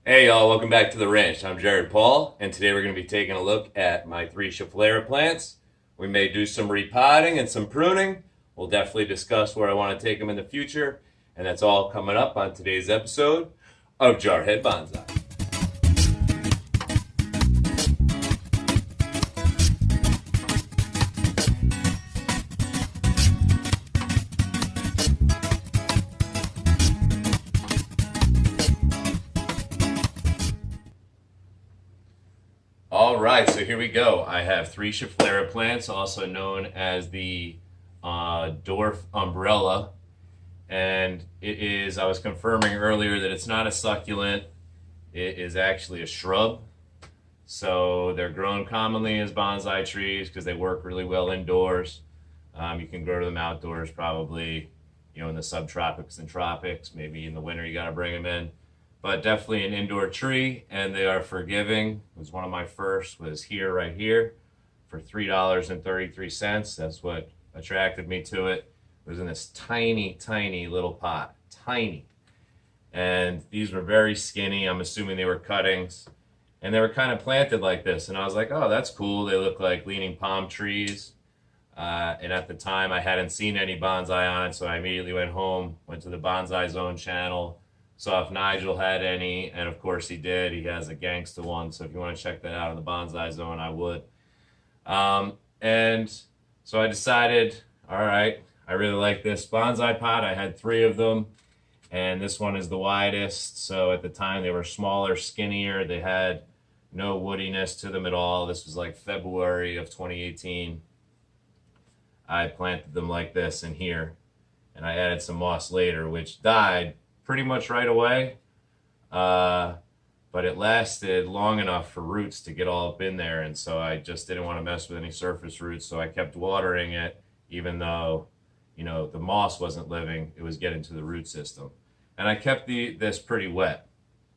Hey y'all, welcome back to the ranch. I'm Jared Paul, and today we're going to be taking a look at my three Schefflera plants. We may do some repotting and some pruning. We'll definitely discuss where I want to take them in the future, and that's all coming up on today's episode of Jarhead Bonsai. All right, so here we go. I have three Schefflera plants, also known as the dwarf umbrella. And it is, I was confirming earlier that it's not a succulent. It is actually a shrub. So they're grown commonly as bonsai trees because they work really well indoors. You can grow them outdoors probably, in the subtropics and tropics. Maybe in the winter you got to bring them in. But definitely an indoor tree, and they are forgiving. It was one of my first, was here, right here, for $3.33. That's what attracted me to it. It was in this tiny, tiny little pot, tiny. And these were very skinny. I'm assuming they were cuttings. And they were kind of planted like this. And I was like, oh, that's cool. They look like leaning palm trees. And at the time, I hadn't seen any bonsai on it, so I immediately went home, went to the Bonsai Zone channel, saw if Nigel had any, and of course he did. He has a gangsta one, so if you want to check that out on the Bonsai Zone, I would. And so I decided, all right, I really like this bonsai pot. I had three of them, and this one is the widest. So at the time they were smaller, skinnier. They had no woodiness to them at all. This was like February of 2018. I planted them like this in here, and I added some moss later, which died pretty much right away, but it lasted long enough for roots to get all up in there, and so I just didn't want to mess with any surface roots, so I kept watering it, even though, the moss wasn't living, it was getting to the root system. And I kept this pretty wet,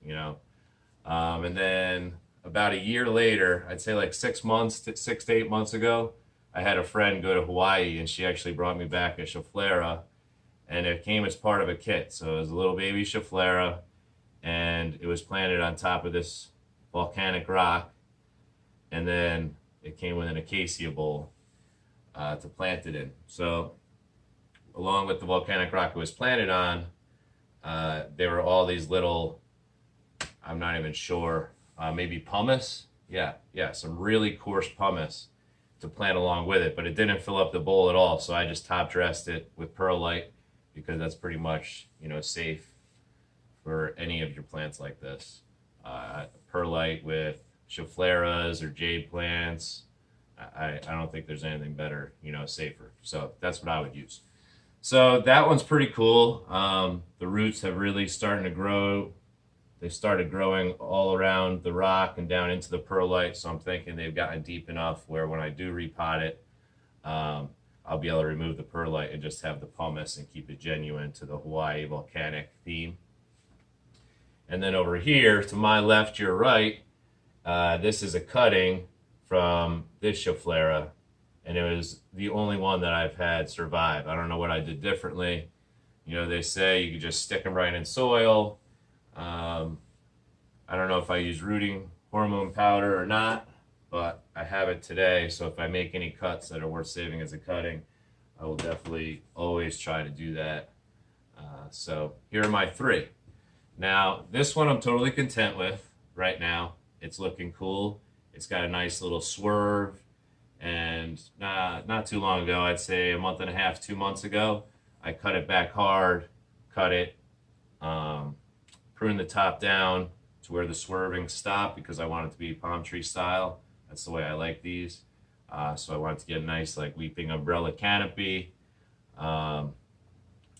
and then about a year later, I'd say like 6 to 8 months ago, I had a friend go to Hawaii, and she actually brought me back a Schefflera, and it came as part of a kit. So it was a little baby Schefflera, and it was planted on top of this volcanic rock, and then it came with an acacia bowl to plant it in. So along with the volcanic rock it was planted on, there were all these little, I'm not even sure, maybe pumice? Yeah, some really coarse pumice to plant along with it, but it didn't fill up the bowl at all, so I just top dressed it with perlite, because that's pretty much, safe for any of your plants like this. Perlite with Scheffleras or jade plants, I don't think there's anything better, safer. So that's what I would use. So that one's pretty cool. The roots have really started to grow. They started growing all around the rock and down into the perlite, so I'm thinking they've gotten deep enough where when I do repot it, I'll be able to remove the perlite and just have the pumice and keep it genuine to the Hawaii volcanic theme. And then over here, to my left, your right, this is a cutting from this Schefflera, and it was the only one that I've had survive. I don't know what I did differently. They say you can just stick them right in soil. I don't know if I use rooting hormone powder or not, but I have it today, so if I make any cuts that are worth saving as a cutting, I will definitely always try to do that. So here are my three. Now, this one I'm totally content with right now. It's looking cool. It's got a nice little swerve, and not too long ago, I'd say a month and a half, 2 months ago, I cut it back hard, cut it, pruned the top down to where the swerving stopped because I want it to be palm tree style. That's the way I like these. So I wanted to get a nice like weeping umbrella canopy. And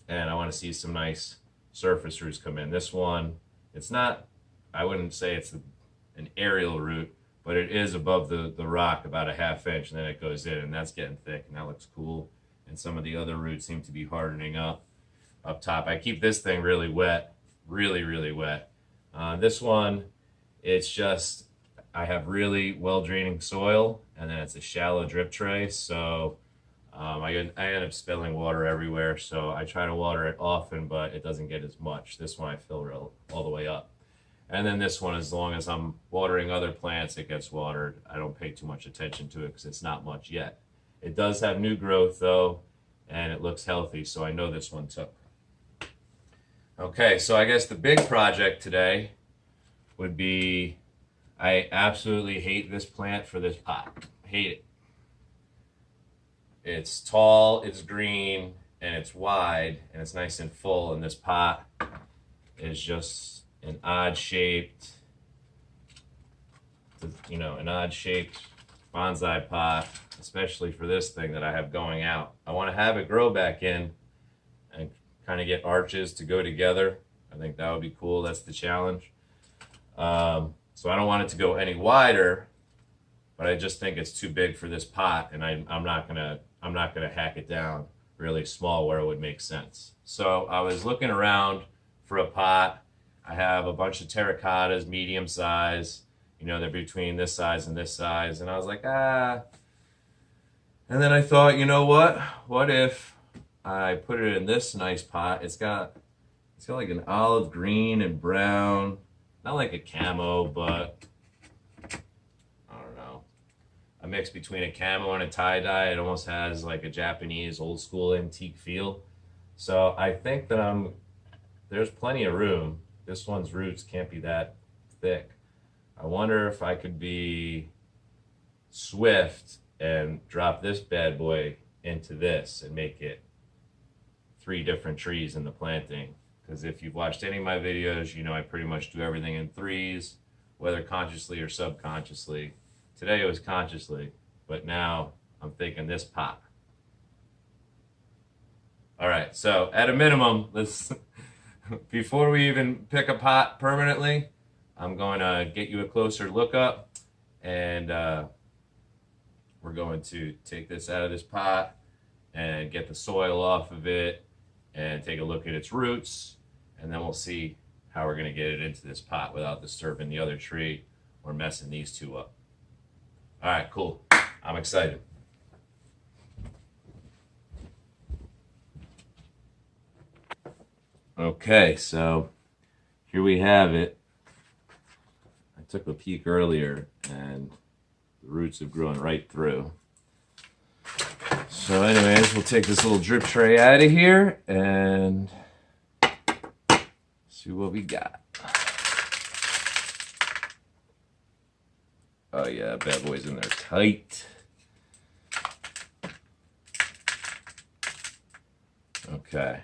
I want to see some nice surface roots come in. This one, it's not, I wouldn't say it's an aerial root, but it is above the rock about a ½ inch, and then it goes in, and that's getting thick, and that looks cool. And some of the other roots seem to be hardening up top. I keep this thing really wet, really, really wet. This one, it's just, I have really well-draining soil, and then it's a shallow drip tray, so I end up spilling water everywhere, so I try to water it often, but it doesn't get as much. This one I fill all the way up. And then this one, as long as I'm watering other plants, it gets watered. I don't pay too much attention to it because it's not much yet. It does have new growth though, and it looks healthy, so I know this one took. Okay, so I guess the big project today would be, I absolutely hate this plant for this pot. Hate it. It's tall, it's green, and it's wide, and it's nice and full, and this pot is just an odd shaped, an odd shaped bonsai pot, especially for this thing that I have going out. I want to have it grow back in and kind of get arches to go together. I think that would be cool. That's the challenge. So I don't want it to go any wider, but I just think it's too big for this pot, and I'm not gonna hack it down really small where it would make sense. So I was looking around for a pot. I have a bunch of terracottas, medium size. They're between this size and this size, and I was like, ah. And then I thought, you know what? What if I put it in this nice pot? It's got like an olive green and brown, not like a camo, but I don't know, a mix between a camo and a tie-dye. It almost has like a Japanese old school antique feel. So I think that there's plenty of room. This one's roots can't be that thick. I wonder if I could be swift and drop this bad boy into this and make it 3 different trees in the planting. Because if you've watched any of my videos, I pretty much do everything in 3s, whether consciously or subconsciously. Today it was consciously, but now I'm thinking this pot. All right, so at a minimum, before we even pick a pot permanently, I'm going to get you a closer look up, and we're going to take this out of this pot and get the soil off of it and take a look at its roots, and then we'll see how we're going to get it into this pot without disturbing the other tree or messing these 2 up. All right, cool. I'm excited. Okay, so here we have it. I took a peek earlier, and the roots have grown right through. So anyways, we'll take this little drip tray out of here and see what we got. Oh yeah, bad boy's in there tight. Okay.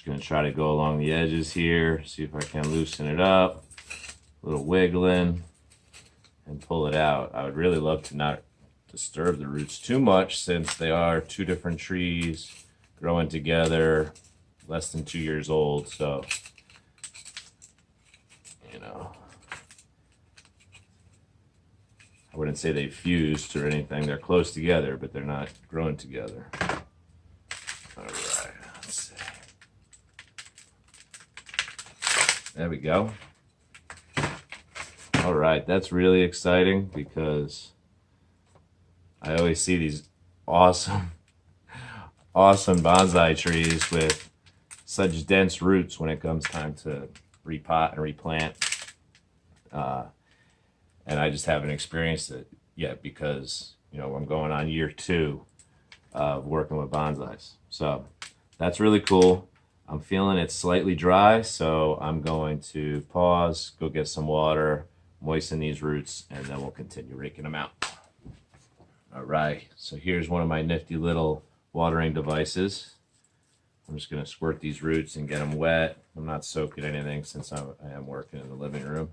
Going to try to go along the edges here, see if I can loosen it up, a little wiggling, and pull it out. I would really love to not disturb the roots too much, since they are 2 different trees growing together, less than 2 years old. So I wouldn't say they fused or anything. They're close together, but they're not growing together. All right, let's see. There we go. All right, that's really exciting, because I always see these awesome bonsai trees with such dense roots when it comes time to repot and replant. And I just haven't experienced it yet, because I'm going on year 2 of working with bonsais. So that's really cool. I'm feeling it's slightly dry, so I'm going to pause, go get some water, moisten these roots, and then we'll continue raking them out. All right, so here's one of my nifty little watering devices. I'm just going to squirt these roots and get them wet. I'm not soaking anything, since I am working in the living room.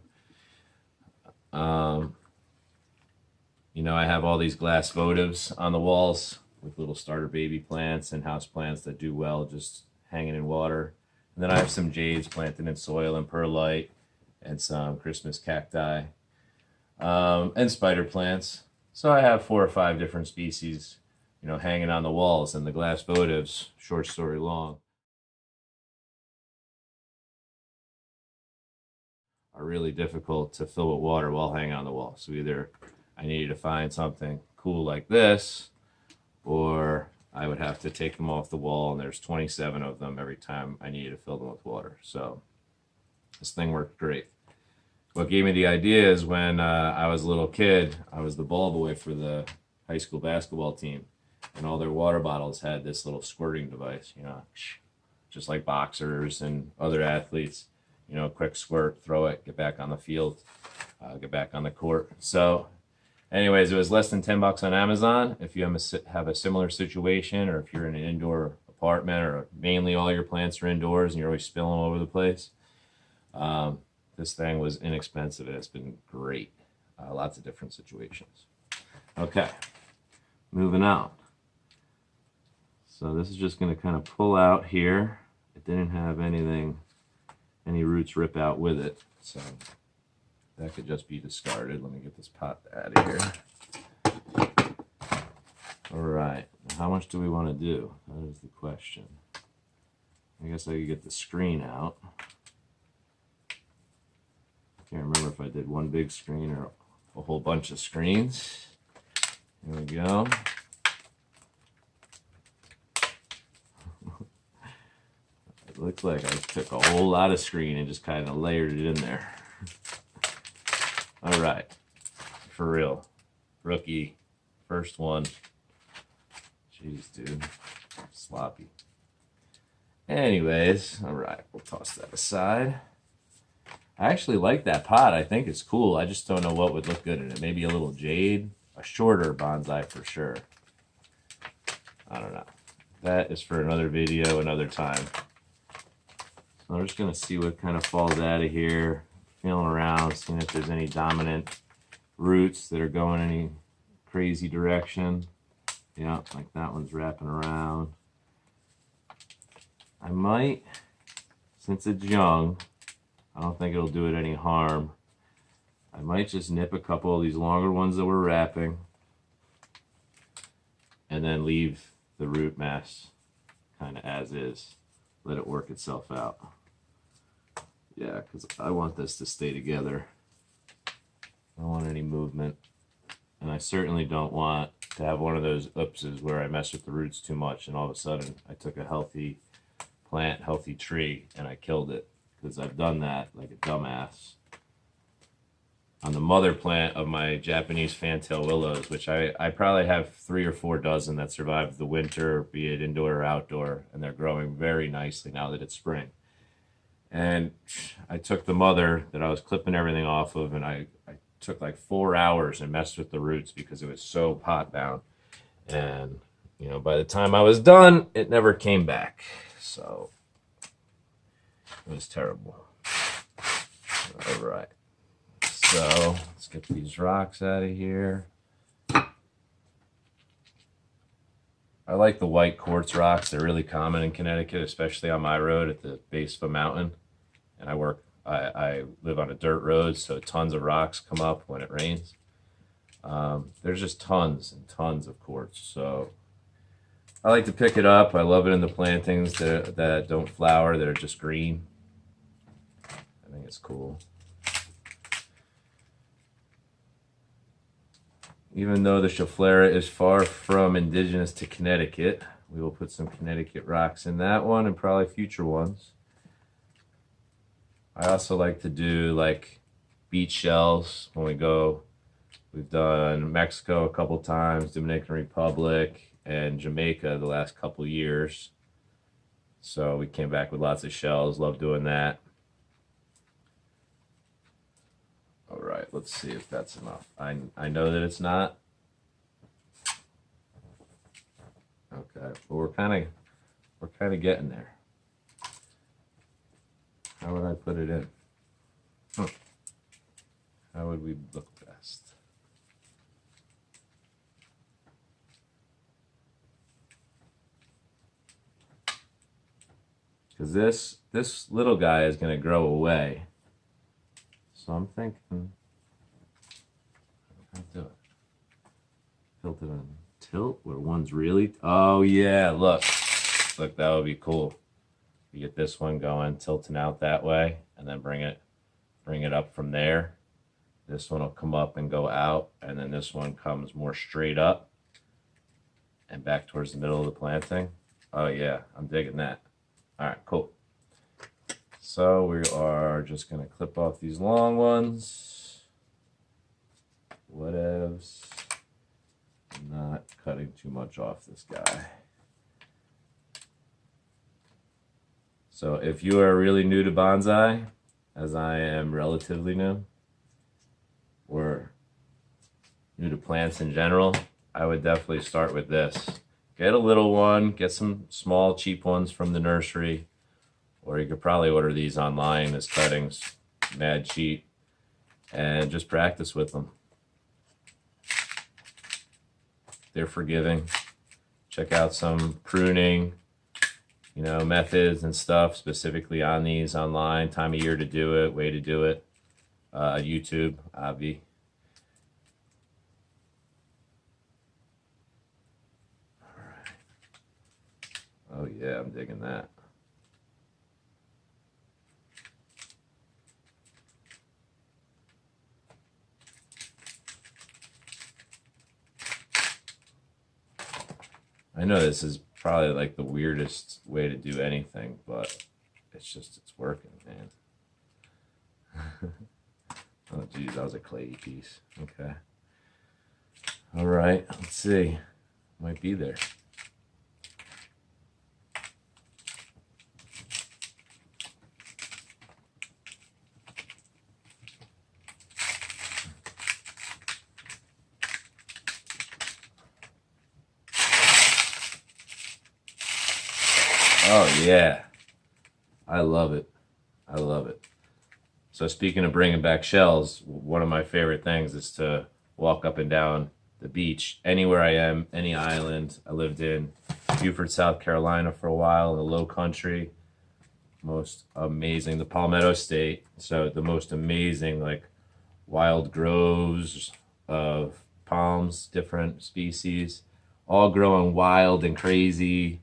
I have all these glass votives on the walls with little starter baby plants and house plants that do well just hanging in water. And then I have some jades planted in soil and perlite, and some Christmas cacti, and spider plants. So I have 4 or 5 different species, hanging on the walls, and the glass votives, short story long, are really difficult to fill with water while hanging on the wall. So either I needed to find something cool like this, or I would have to take them off the wall, and there's 27 of them every time I needed to fill them with water. So this thing worked great. What gave me the idea is when I was a little kid, I was the ball boy for the high school basketball team, and all their water bottles had this little squirting device, you know, just like boxers and other athletes, you know, quick squirt, throw it, get back on the field, get back on the court. So anyways, it was less than $10 on Amazon. If you have a similar situation, or if you're in an indoor apartment, or mainly all your plants are indoors and you're always spilling all over the place, this thing was inexpensive. It's been great. Lots of different situations. Okay, moving on. So this is just going to kind of pull out here. It didn't have any roots rip out with it, so that could just be discarded. Let me get this pot out of here. All right, how much do we want to do? That is the question. I guess I could get the screen out. I can't remember if I did one big screen or a whole bunch of screens. Here we go. It looks like I took a whole lot of screen and just kind of layered it in there. All right, for real, rookie, first one. Jeez, dude, sloppy. Anyways, all right, we'll toss that aside. I actually like that pot. I think it's cool. I just don't know what would look good in it. Maybe a little jade, a shorter bonsai for sure. I don't know. That is for another video, another time. So I'm just gonna see what kind of falls out of here. Feeling around, seeing if there's any dominant roots that are going any crazy direction. Yeah, like that one's wrapping around. I might, since it's young, I don't think it'll do it any harm. I might just nip a couple of these longer ones that we're wrapping and then leave the root mass kind of as is. Let it work itself out. Yeah, because I want this to stay together. I don't want any movement. And I certainly don't want to have one of those oopses where I mess with the roots too much and all of a sudden I took a healthy plant, healthy tree, and I killed it. Because I've done that like a dumbass on the mother plant of my Japanese fantail willows, which I probably have 3 or 4 dozen that survived the winter, be it indoor or outdoor, and they're growing very nicely now that it's spring. And I took the mother that I was clipping everything off of, and I took like 4 hours and messed with the roots because it was so pot bound. And, you know, by the time I was done, it never came back. So it was terrible. All right. So let's get these rocks out of here. I like the white quartz rocks. They're really common in Connecticut, especially on my road at the base of a mountain. And I live on a dirt road, so tons of rocks come up when it rains. There's just tons and tons of quartz. So I like to pick it up. I love it in the plantings that don't flower, that are just green. I think it's cool. Even though the Schefflera is far from indigenous to Connecticut, we will put some Connecticut rocks in that one and probably future ones. I also like to do like beach shells when we go. We've done Mexico a couple times, Dominican Republic, and Jamaica the last couple years. So we came back with lots of shells. Love doing that. All right, let's see if that's enough. I know that it's not. Okay, but we're kind of getting there. How would I put it in? How would we look best? Because this little guy is going to grow away. So I'm thinking, how do I do it? Tilt it on tilt where one's really, oh yeah, look, that would be cool. You get this one going, tilting out that way, and then bring it up from there. This one will come up and go out, and then this one comes more straight up and back towards the middle of the planting. Oh yeah, I'm digging that. All right, cool. So we are just gonna clip off these long ones. Whatevs. Not cutting too much off this guy. So if you are really new to bonsai, as I am relatively new, or new to plants in general, I would definitely start with this. Get a little one, get some small cheap ones from the nursery, or you could probably order these online as cuttings, mad cheap, and just practice with them. They're forgiving. Check out some pruning, methods and stuff specifically on these online. Time of year to do it, way to do it. YouTube, Avi. All right. Oh yeah, I'm digging that. I know this is probably like the weirdest way to do anything, but it's working, man. Oh geez, that was a clay piece. Okay. All right, let's see. Might be there. Oh yeah, I love it. I love it. So speaking of bringing back shells, one of my favorite things is to walk up and down the beach, anywhere I am, any island. I lived in Beaufort, South Carolina for a while, in the Low Country. Most amazing, the Palmetto State. So the most amazing, like, wild groves of palms, different species, all growing wild and crazy.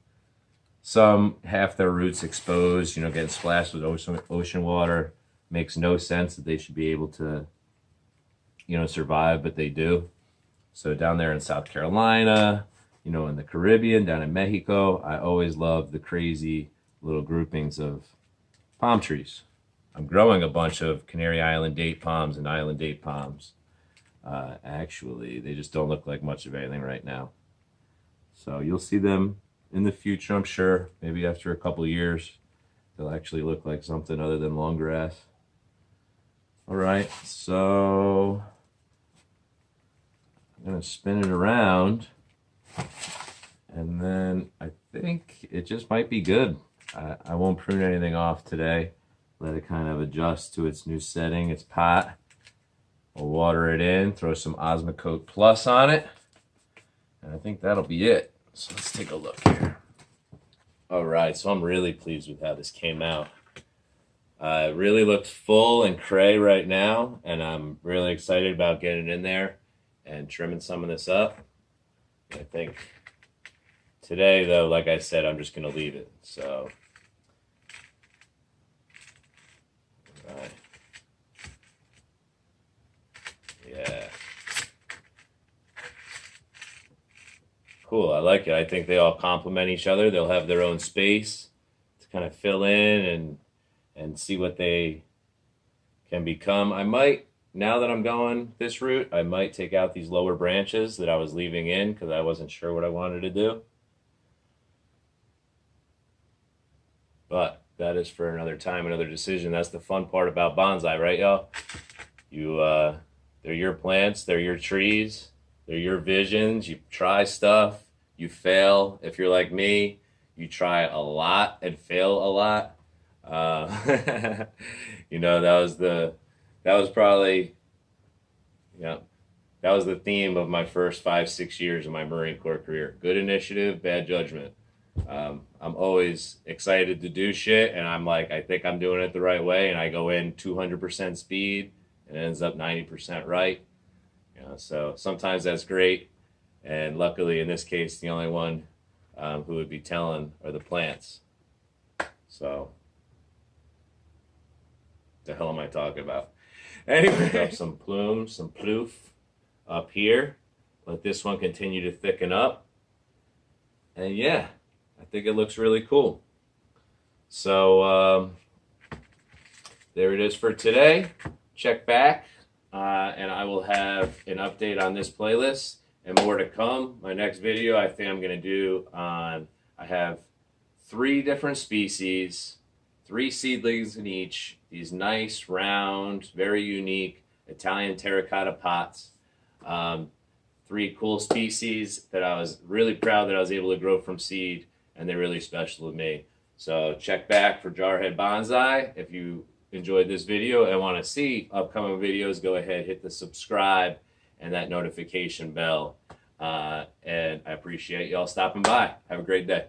Some half their roots exposed, getting splashed with ocean water. Makes no sense that they should be able to, survive, but they do. So down there in South Carolina, in the Caribbean, down in Mexico, I always love the crazy little groupings of palm trees. I'm growing a bunch of Canary Island date palms and island date palms. Actually, they just don't look like much of anything right now. So you'll see them in the future, I'm sure. Maybe after a couple of years, they'll actually look like something other than long grass. All right, so I'm gonna spin it around, and then I think it just might be good. I won't prune anything off today. Let it kind of adjust to its new setting, its pot. We'll water it in, throw some Osmocote Plus on it, and I think that'll be it. So let's take a look here. All right, so I'm really pleased with how this came out. It really looks full and cray right now, and I'm really excited about getting in there and trimming some of this up. I think today, though, like I said, I'm just going to leave it. So, all right. Yeah. Cool, I like it. I think they all complement each other. They'll have their own space to kind of fill in and see what they can become. I might, now that I'm going this route, I might take out these lower branches that I was leaving in because I wasn't sure what I wanted to do. But that is for another time, another decision. That's the fun part about bonsai, right, y'all? They're your plants, they're your trees, they're your visions. You try stuff, you fail. If you're like me, you try a lot and fail a lot. That was probably, that was the theme of my first 5-6 years of my Marine Corps career. Good initiative, bad judgment. I'm always excited to do shit, and I'm like, I think I'm doing it the right way, and I go in 200% speed, and it ends up 90% right. So sometimes that's great, and luckily in this case, the only one who would be telling are the plants. So, the hell am I talking about? Pick up some plumes, some ploof up here. Let this one continue to thicken up. And yeah, I think it looks really cool. So there it is for today. Check back and I will have an update on this playlist and more to come. My next video I think I'm going to do on, I have 3 different species, 3 seedlings in each, these nice, round, very unique Italian terracotta pots. 3 cool species that I was really proud that I was able to grow from seed, and they're really special to me. So check back for Jarhead Bonsai. If you enjoyed this video and want to see upcoming videos, go ahead, hit the subscribe and that notification bell. And I appreciate y'all stopping by. Have a great day.